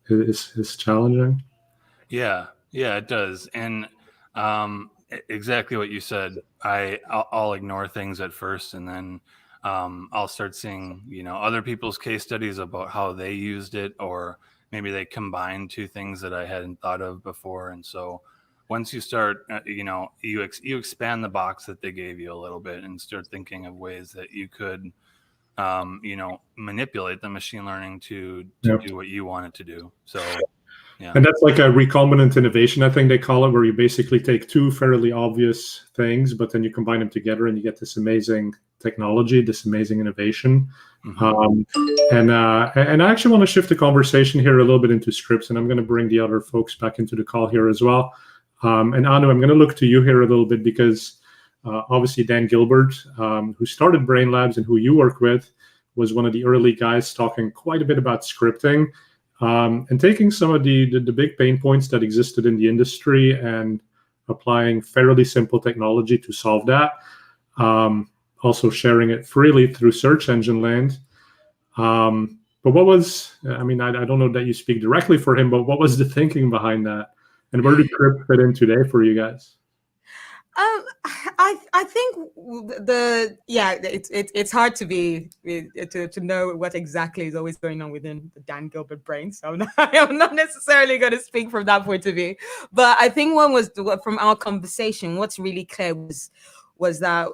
is challenging. Yeah, it does. And exactly what you said. I'll ignore things at first, and then I'll start seeing, you know, other people's case studies about how they used it, or maybe they combined two things that I hadn't thought of before. And so once you start, you know, you expand the box that they gave you a little bit and start thinking of ways that you could, you know, manipulate the machine learning to do what you want it to do. So, yeah. And that's like a recombinant innovation, I think they call it, where you basically take two fairly obvious things, but then you combine them together and you get this amazing technology, this amazing innovation. And I actually want to shift the conversation here a little bit into scripts, and I'm going to bring the other folks back into the call here as well. And Anu, I'm going to look to you here a little bit because obviously Dan Gilbert, who started Brainlabs and who you work with, was one of the early guys talking quite a bit about scripting, and taking some of the big pain points that existed in the industry and applying fairly simple technology to solve that. Also sharing it freely through search engine land. But what was, I mean, I don't know that you speak directly for him, but what was the thinking behind that? And where did script fit in today for you guys? I think it's hard to know what exactly is always going on within the Dan Gilbert brain. So I'm not necessarily going to speak from that point of view. But I think from our conversation, what's really clear was that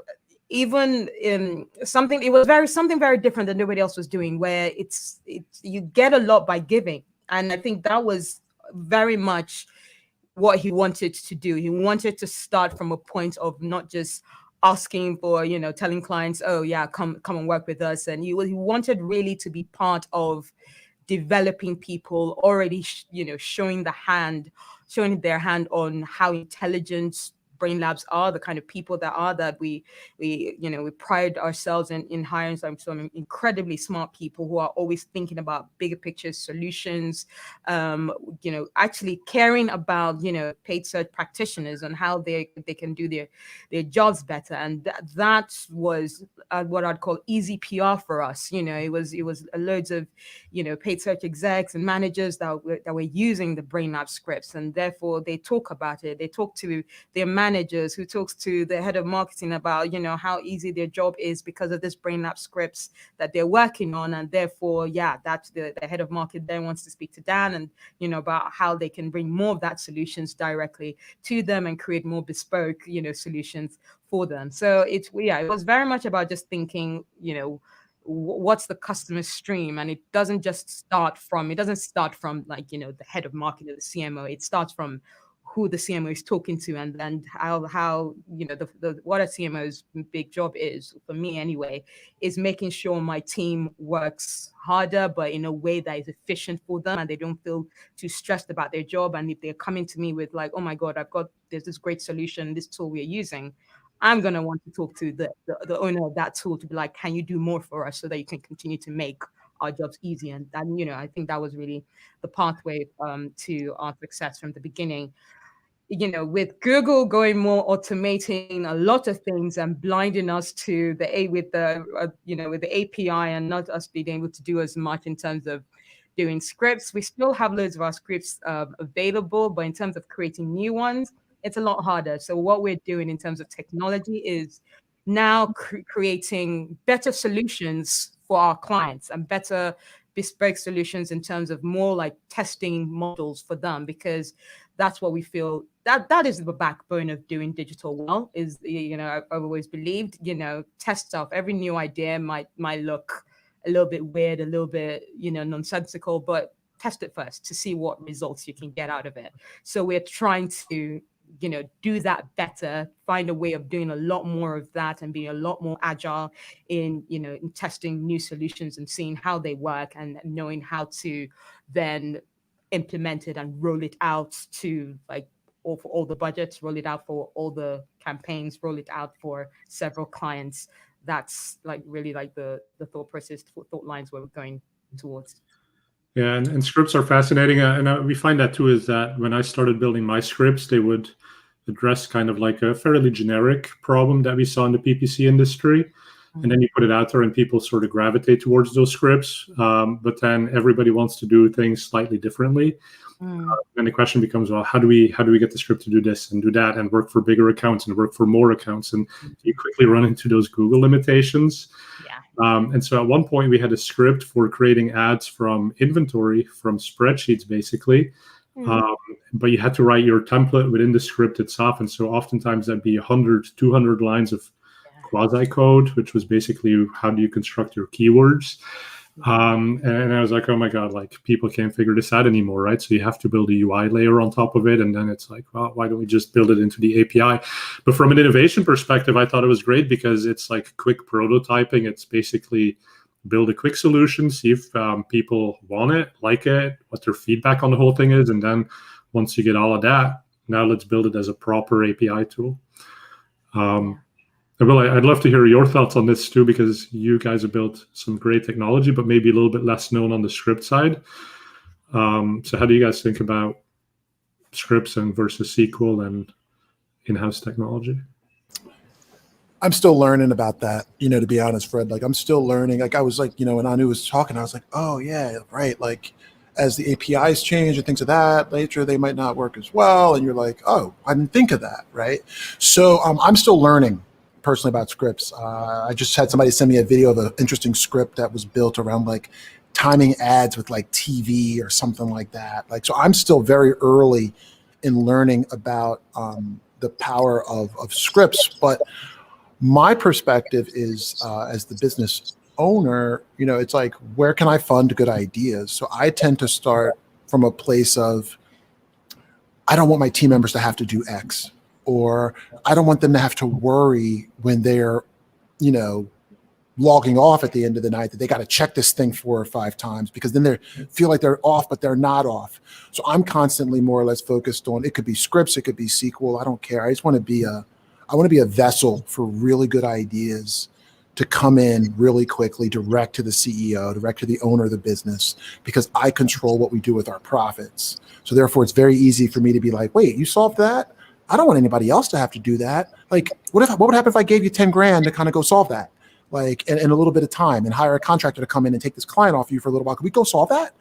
even in something, it was something very different than nobody else was doing, where you get a lot by giving, and I think that was very much what he wanted to do. He wanted to start from a point of not just asking for, you know, telling clients, oh yeah, come and work with us. And he wanted really to be part of developing people already, showing their hand on how intelligent Brainlabs are, the kind of people that we pride ourselves in hiring some incredibly smart people who are always thinking about bigger picture solutions, actually caring about, paid search practitioners and how they can do their jobs better. And that was what I'd call easy PR for us. It was loads of, paid search execs and managers that were using the Brainlabs scripts, and therefore they talk about it. They talk to their managers, who talks to the head of marketing about, how easy their job is because of this Brainlabs scripts that they're working on. And therefore, that's the head of market then wants to speak to Dan and, about how they can bring more of that solutions directly to them and create more bespoke, solutions for them. So it was very much about just thinking, what's the customer stream, and it doesn't start from like, the head of marketing or the CMO. It starts from who the CMO is talking to, and then how what a CMO's big job is, for me anyway, is making sure my team works harder, but in a way that is efficient for them, and they don't feel too stressed about their job. And if they're coming to me with like, oh my God, there's this great solution, this tool we're using, I'm going to want to talk to the owner of that tool to be like, can you do more for us so that you can continue to make our jobs easy? And I think that was really the pathway to our success from the beginning. With Google going more automating a lot of things and blinding us to with the API, and not us being able to do as much in terms of doing scripts. We still have loads of our scripts available, but in terms of creating new ones, it's a lot harder. So what we're doing in terms of technology is now creating better solutions for our clients and better bespoke solutions in terms of more like testing models for them, because that's what we feel that is the backbone of doing digital well. Is I've always believed, test stuff. Every new idea might look a little bit weird, a little bit nonsensical, but test it first to see what results you can get out of it. So we're trying to do that better, find a way of doing a lot more of that and being a lot more agile in testing new solutions and seeing how they work and knowing how to then implement it and roll it out to for all the budgets, roll it out for all the campaigns, roll it out for several clients. That's really the thought process, thought lines where we're going towards. Yeah, and scripts are fascinating. And we find that too, is that when I started building my scripts, they would address kind of like a fairly generic problem that we saw in the PPC industry. And then you put it out there and people sort of gravitate towards those scripts. But then everybody wants to do things slightly differently. And the question becomes, well, how do we get the script to do this and do that and work for bigger accounts and work for more accounts? And you quickly run into those Google limitations. Yeah. And so at one point we had a script for creating ads from inventory, from spreadsheets, basically. But you had to write your template within the script itself. And so oftentimes that'd be 100, 200 lines of quasi code, which was basically how do you construct your keywords. And I was like, oh my God, people can't figure this out anymore, right? So you have to build a UI layer on top of it. And then it's like, well, why don't we just build it into the API? But from an innovation perspective, I thought it was great because it's like quick prototyping. It's basically build a quick solution, see if people want it, like it, what their feedback on the whole thing is. And then once you get all of that, now let's build it as a proper API tool. Well, I'd love to hear your thoughts on this too, because you guys have built some great technology, but maybe a little bit less known on the script side. So how do you guys think about scripts and versus SQL and in-house technology? I'm still learning about that, to be honest, Fred. I'm still learning. I was when Anu was talking, I was like, oh yeah, right. As the APIs change and things of that nature, they might not work as well. And you're like, oh, I didn't think of that, right? So I'm still learning personally about scripts. I just had somebody send me a video of an interesting script that was built around timing ads with TV or something like that. So I'm still very early in learning about the power of scripts. But my perspective is as the business owner, it's where can I fund good ideas? So I tend to start from a place of, I don't want my team members to have to do X, or I don't want them to have to worry when they're, logging off at the end of the night that they got to check this thing 4 or 5 times, because then they feel like they're off, but they're not off. So I'm constantly more or less focused on, it could be scripts, it could be SQL. I don't care. I just want to be a vessel for really good ideas to come in really quickly, direct to the CEO, direct to the owner of the business, because I control what we do with our profits. So therefore, it's very easy for me to be like, wait, you solved that? I don't want anybody else to have to do that. What would happen if I gave you 10 grand to kind of go solve that? In a little bit of time, and hire a contractor to come in and take this client off you for a little while. Could we go solve that?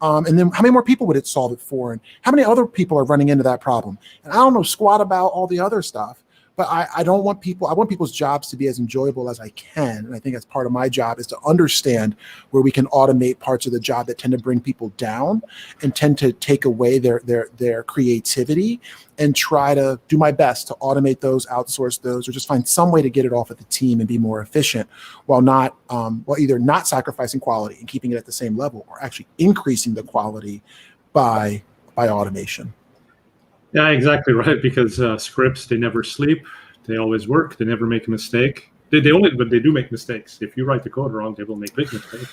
And then how many more people would it solve it for? And how many other people are running into that problem? And I don't know squat about all the other stuff. But I don't want I want people's jobs to be as enjoyable as I can. And I think that's part of my job, is to understand where we can automate parts of the job that tend to bring people down and tend to take away their creativity, and try to do my best to automate those, outsource those, or just find some way to get it off at the team and be more efficient, while either not sacrificing quality and keeping it at the same level, or actually increasing the quality by automation. Yeah, exactly right. Because scripts, they never sleep. They always work. They never make a mistake. But they do make mistakes. If you write the code wrong, they will make big mistakes.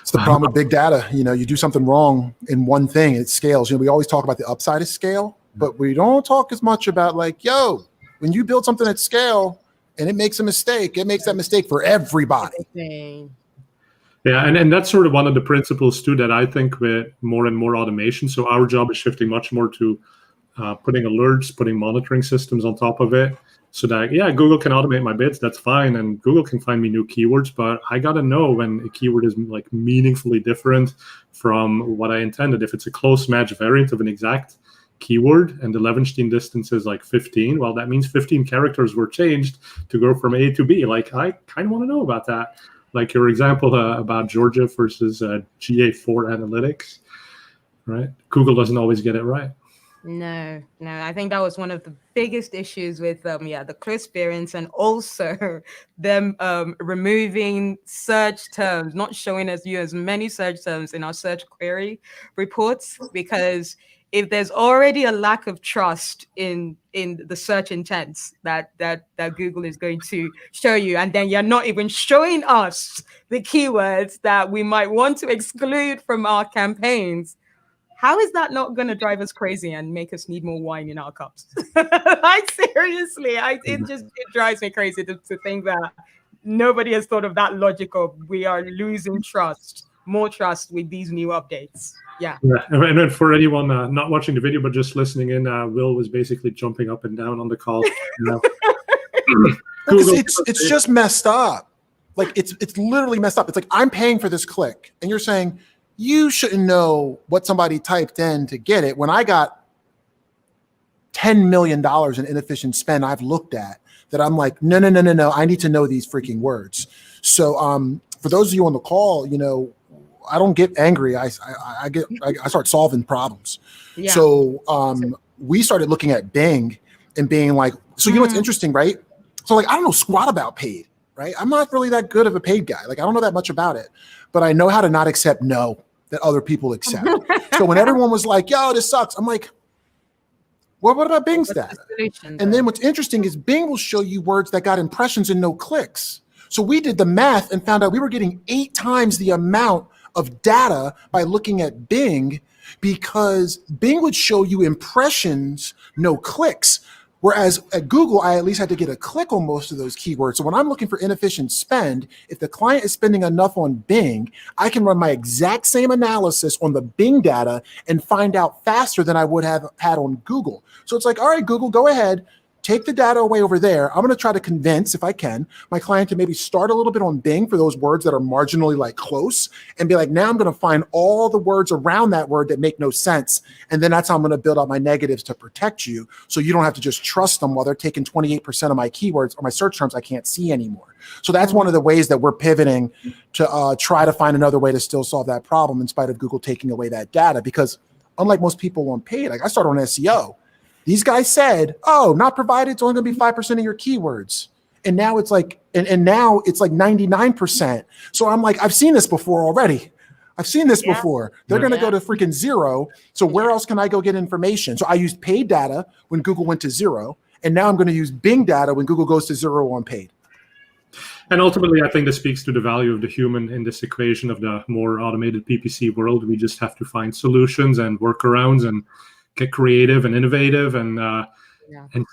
It's the problem with big data. You do something wrong in one thing, it scales. We always talk about the upside of scale, but we don't talk as much about when you build something at scale and it makes a mistake, it makes that mistake for everybody. Yeah, and that's sort of one of the principles too that I think with more and more automation. So our job is shifting much more to putting alerts, putting monitoring systems on top of it. So that, Google can automate my bids, that's fine. And Google can find me new keywords, but I got to know when a keyword is like meaningfully different from what I intended. If it's a close match variant of an exact keyword and the Levenstein distance is like 15, well, that means 15 characters were changed to go from A to B. Like, I kind of want to know about that. Like your example about Georgia versus GA4 analytics, right? Google doesn't always get it right. No, I think that was one of the biggest issues with the close variants, and also them removing search terms, not showing us you as many search terms in our search query reports, because if there's already a lack of trust in the search intents that Google is going to show you, and then you're not even showing us the keywords that we might want to exclude from our campaigns, how is that not going to drive us crazy and make us need more wine in our cups? Like, seriously, it drives me crazy to think that nobody has thought of that logic of we are losing more trust with these new updates. Yeah. And then for anyone not watching the video but just listening in, Will was basically jumping up and down on the call. It's just messed up. Like, it's literally messed up. It's like, I'm paying for this click, and you're saying you shouldn't know what somebody typed in to get it, when I got $10 million in inefficient spend I've looked at, that I'm like, no, I need to know these freaking words. So for those of you on the call, I don't get angry. I start solving problems. Yeah. So we started looking at Bing and being like, so you know what's interesting, right? So like, I don't know squat about paid, right? I'm not really that good of a paid guy. Like, I don't know that much about it, but I know how to not accept no that other people accept. So when everyone was like, yo, this sucks, I'm like, well, what about Bing's data? And then what's interesting is Bing will show you words that got impressions and no clicks. So we did the math and found out we were getting 8 times the amount of data by looking at Bing, because Bing would show you impressions, no clicks. Whereas at Google, I at least had to get a click on most of those keywords. So when I'm looking for inefficient spend, if the client is spending enough on Bing, I can run my exact same analysis on the Bing data and find out faster than I would have had on Google. So it's like, all right, Google, go ahead. Take the data away over there. I'm going to try to convince, if I can, my client to maybe start a little bit on Bing for those words that are marginally like close, and be like, now I'm going to find all the words around that word that make no sense. And then that's how I'm going to build out my negatives to protect you. So you don't have to just trust them while they're taking 28% of my keywords or my search terms I can't see anymore. So that's one of the ways that we're pivoting to try to find another way to still solve that problem in spite of Google taking away that data. Because unlike most people on paid, like I started on SEO, these guys said, oh, not provided, it's only going to be 5% of your keywords. And now it's like, and now it's like 99%. So I'm like, I've seen this before already. I've seen this before. They're going to go to freaking 0. So where else can I go get information? So I used paid data when Google went to 0. And now I'm going to use Bing data when Google goes to 0 on paid. And ultimately, I think this speaks to the value of the human in this equation of the more automated PPC world. We just have to find solutions and workarounds and get creative and innovative, and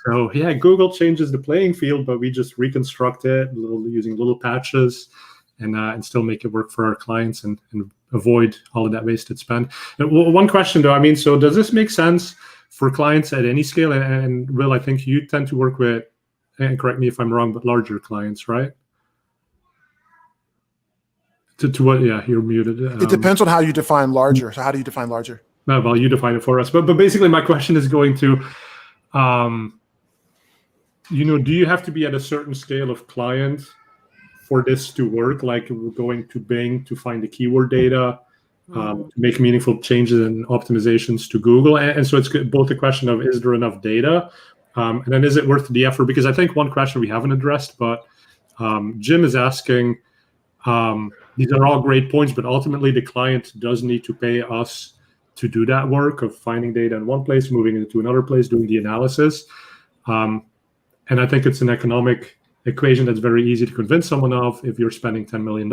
so Google changes the playing field, but we just reconstruct it using little patches and still make it work for our clients and avoid all of that wasted spend. And one question though, I mean, so does this make sense for clients at any scale? And Will, I think you tend to work with, and correct me if I'm wrong, but larger clients, right? To what? Yeah, you're muted. It depends on how you define larger. So how do you define larger? Well, you define it for us. But basically, my question is going to, do you have to be at a certain scale of client for this to work? Like we're going to Bing to find the keyword data, to make meaningful changes and optimizations to Google. And so it's both a question of, is there enough data? And then is it worth the effort? Because I think one question we haven't addressed, but Jim is asking, these are all great points, but ultimately the client does need to pay us to do that work of finding data in one place, moving it to another place, doing the analysis. And I think it's an economic equation that's very easy to convince someone of if you're spending $10 million.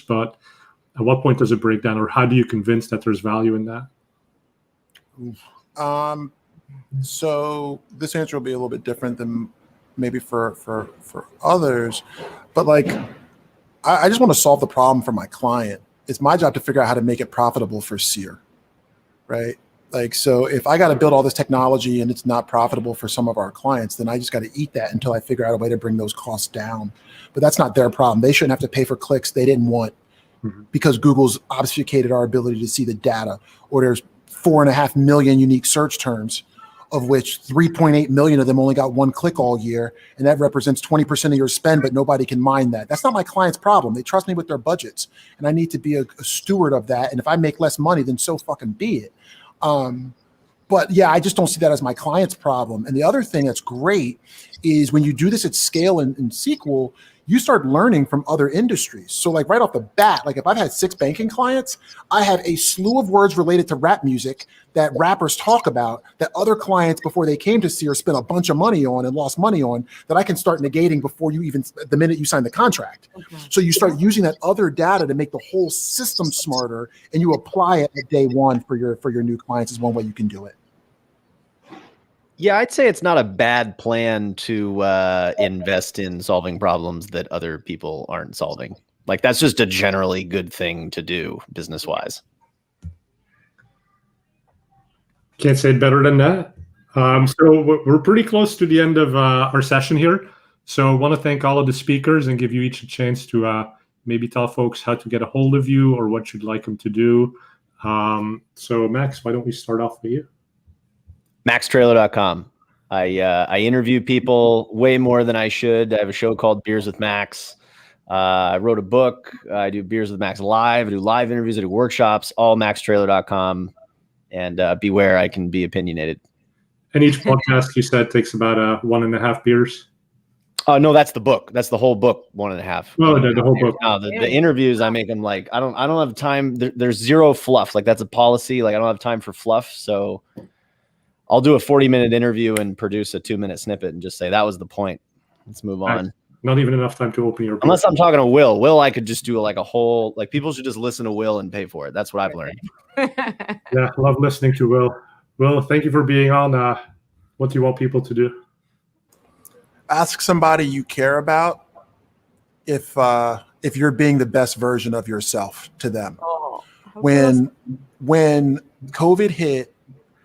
But at what point does it break down, or how do you convince that there's value in that? So this answer will be a little bit different than maybe for others, but like I just want to solve the problem for my client. It's my job to figure out how to make it profitable for Seer, right? Like, so if I got to build all this technology and it's not profitable for some of our clients, then I just got to eat that until I figure out a way to bring those costs down. But that's not their problem. They shouldn't have to pay for clicks they didn't want because Google's obfuscated our ability to see the data, or there's 4.5 million unique search terms, of which 3.8 million of them only got one click all year. And that represents 20% of your spend, but nobody can mine that. That's not my client's problem. They trust me with their budgets, and I need to be a steward of that. And if I make less money, then so fucking be it. But yeah, I just don't see that as my client's problem. And the other thing that's great is when you do this at scale in SQL, you start learning from other industries. So like right off the bat, like if I've had 6 banking clients, I have a slew of words related to rap music that rappers talk about that other clients before they came to Seer spent a bunch of money on and lost money on, that I can start negating before you even, the minute you sign the contract. Okay. So you start using that other data to make the whole system smarter, and you apply it at day one for your new clients is one way you can do it. Yeah, I'd say it's not a bad plan to invest in solving problems that other people aren't solving. Like, that's just a generally good thing to do business-wise. Can't say it better than that. So we're pretty close to the end of our session here. So I want to thank all of the speakers and give you each a chance to maybe tell folks how to get a hold of you or what you'd like them to do. So Max, why don't we start off with you? MaxTraylor.com. I interview people way more than I should. I have a show called Beers with Max. I wrote a book. I do Beers with Max live. I do live interviews. I do workshops. All MaxTraylor.com. And beware, I can be opinionated. And each podcast you said takes about 1.5 beers. Oh no, that's the book. That's the whole book, 1.5. Oh, the whole book. No, the interviews I make them like I don't have time. There's zero fluff. Like, that's a policy. Like, I don't have time for fluff. So I'll do a 40-minute interview and produce a 2-minute snippet and just say that was the point. Let's move on. Not even enough time to open your book. Unless I'm talking to Will. Will, I could just do like a whole, like, people should just listen to Will and pay for it. That's what I've learned. Yeah, love listening to Will. Will, thank you for being on. What do you want people to do? Ask somebody you care about if you're being the best version of yourself to them. Oh, when COVID hit,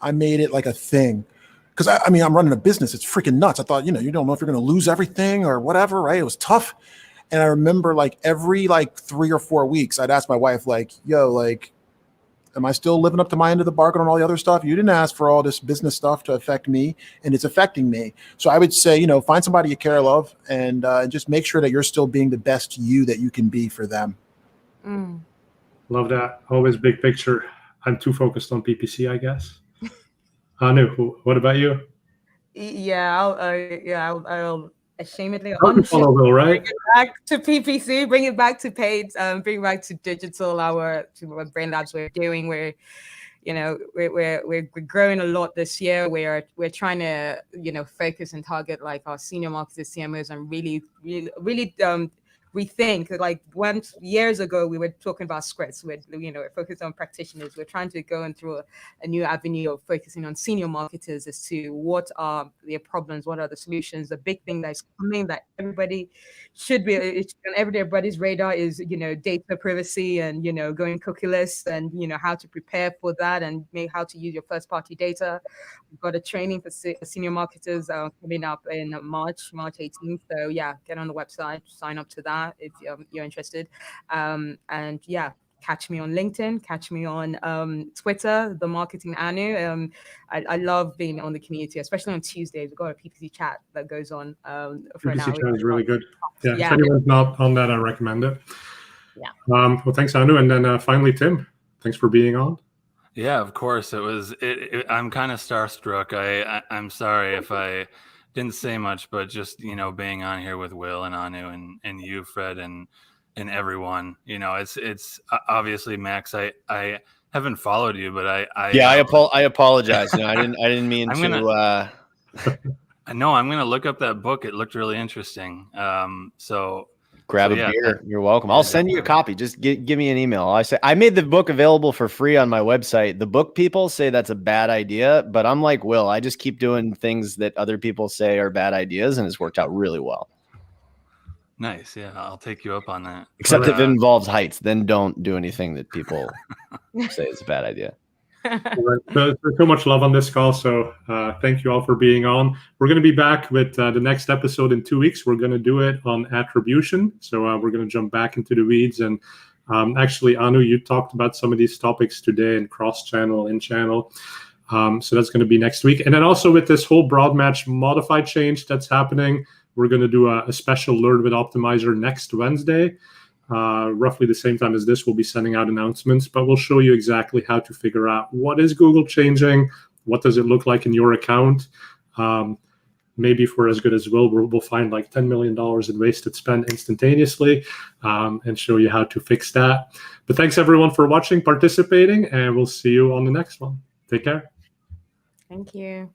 I made it like a thing. Because I mean, I'm running a business. It's freaking nuts. I thought, you don't know if you're going to lose everything or whatever, right? It was tough. And I remember like every 3 or 4 weeks, I'd ask my wife, like, yo, like, am I still living up to my end of the bargain on all the other stuff? You didn't ask for all this business stuff to affect me, and it's affecting me. So I would say, find somebody you care, love, and just make sure that you're still being the best you that you can be for them. Love that. Always big picture. I'm too focused on PPC, I guess. Anu, what about you? Yeah, I'll ashamedly follow Will, right? Bring it back to PPC, bring it back to paid, bring it back to digital. What Brainlabs we're doing. We're growing a lot this year. We're trying to focus and target like our senior marketers, CMOs, and really rethink. Like years ago, we were talking about scripts. We're focused on practitioners. We're trying to go in through a new avenue of focusing on senior marketers as to what are their problems, what are the solutions. The big thing that's coming that everybody should be on everybody's radar is data privacy and going cookieless and how to prepare for that and how to use your first party data. We've got a training for senior marketers coming up in March 18th. So yeah, get on the website, sign up to that if you're interested. And yeah, catch me on LinkedIn, catch me on Twitter, The Marketing Anu. I love being on the community, especially on Tuesdays. We've got a PPC chat that goes on for an hour. PPC chat is really good. Yeah, if anyone's not on that, I recommend it. Yeah. Well, thanks, Anu. And then finally, Tim, thanks for being on. Yeah, of course. I'm kind of starstruck. I'm sorry if I didn't say much, but just, being on here with Will and Anu and you, Fred, and everyone, it's obviously, Max, I haven't followed you, but I apologize. I didn't mean I'm to. No, I'm gonna look up that book. It looked really interesting. Grab a beer. You're welcome. I'll send you a copy. Just give me an email. I made the book available for free on my website. The book people say that's a bad idea, but I'm like Will. I just keep doing things that other people say are bad ideas, and it's worked out really well. Nice. Yeah, I'll take you up on that. Except if it involves heights, then don't do anything that people say is a bad idea. There's so much love on this call, so thank you all for being on. We're going to be back with the next episode in 2 weeks. We're going to do it on attribution, so we're going to jump back into the weeds. And actually, Anu, you talked about some of these topics today in cross-channel, in-channel. So that's going to be next week. And then also with this whole broad match modified change that's happening, we're going to do a special Learn with Optmyzr next Wednesday. Roughly the same time as this, we'll be sending out announcements, but we'll show you exactly how to figure out what is Google changing, what does it look like in your account. Maybe if we're as good as we'll find like $10 million in wasted spend instantaneously, and show you how to fix that. But thanks everyone for watching, participating, and we'll see you on the next one. Take care. Thank you.